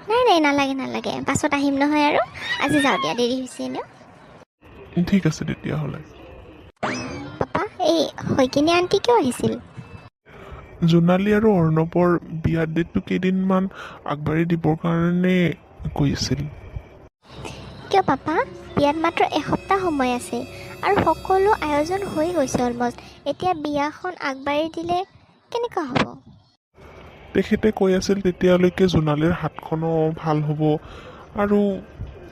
নাই নাই নালাগে নালাগে, পাছত আহিম নহয় আৰু। আজি যাওঁ দিয়া, দেৰি হৈছে এনেও। ঠিক আছে তেতিয়াহ'লে। পাপা, এই হৈকিনী আণ্টি কিয় আহিছিল? জোনালী আৰু অৰ্ণৱৰ বিয়াৰ ডেটটো কেইদিনমান আগবাঢ়ি দিবৰ কাৰণে কৈ আছিল। কিয় পাপা? বিয়াত মাত্ৰ এসপ্তাহ সময় আছে আৰু সকলো আয়োজন হৈ গৈছে অলমষ্ট। এতিয়া বিয়াখন আগবাঢ়ি দিলে কেনেকুৱা হ'ব? তেখেতে কৈ আছিল তেতিয়ালৈকে জোনালীৰ হাতখনো ভাল হ'ব আৰু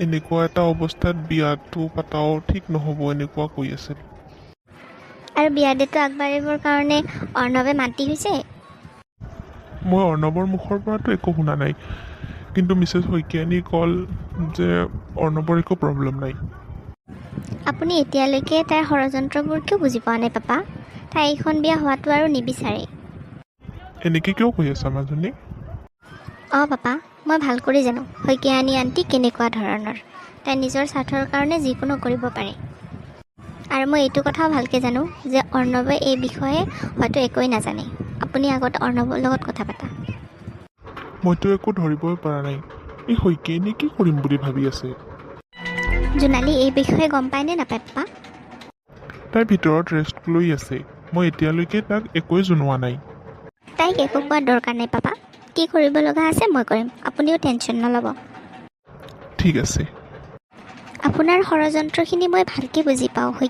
এনেকুৱা এটা অৱস্থাত বিয়াটো পাতাও ঠিক নহ'ব, এনেকুৱা কৈ আছিল। আৰু বিয়াৰ ডেটটো আগবাঢ়িবৰ কাৰণে অৰ্ণৱে মান্তি হৈছে? মই অৰ্ণৱৰ মুখৰ পৰাতো একো শুনা নাই, কিন্তু মিছেছ শইকীয়ানী ক'ল যে অৰ্ণৱৰ একো প্ৰব্লেম নাই। আপুনি এতিয়ালৈকে তাইৰ ষড়যন্ত্ৰবোৰ কিয় বুজি পোৱা নাই পাপা? তাই এইখন বিয়া হোৱাটো আৰু নিবিচাৰে। এনেকৈ কিয় কৈ আছা মাজনী? অঁ পাপা, মই ভাল কৰি জানো শইকীয়ানী আণ্টি কেনেকুৱা ধৰণৰ। তাই নিজৰ স্বাৰ্থৰ কাৰণে যিকোনো কৰিব পাৰে। আৰু মই এইটো কথাও ভালকৈ জানো যে অৰ্ণৱে এই বিষয়ে হয়তো একোৱেই নাজানে। আপুনি আগত অৰ্ণৱৰ লগত কথা পাতা। মইতো একো ধৰিবই পৰা নাই, এই শইকীয়ানী কি কৰিম বুলি ভাবি আছে? জোনালী এই বিষয়ে গম পায় নে নাপায় পাপা? তাই ভিতৰত ৰেষ্ট লৈ আছে, মই এতিয়ালৈকে তাক একোৱেই জনোৱা নাই। তাইক একো কোৱাৰ দৰকাৰ নাই পাপা। কি কৰিব লগা আছে মই কৰিম, আপুনিও টেনশ্যন নল'ব। ঠিক আছে। আপোনাৰ ষড়যন্ত্ৰখিনি মই ভালকৈ বুজি পাওঁ।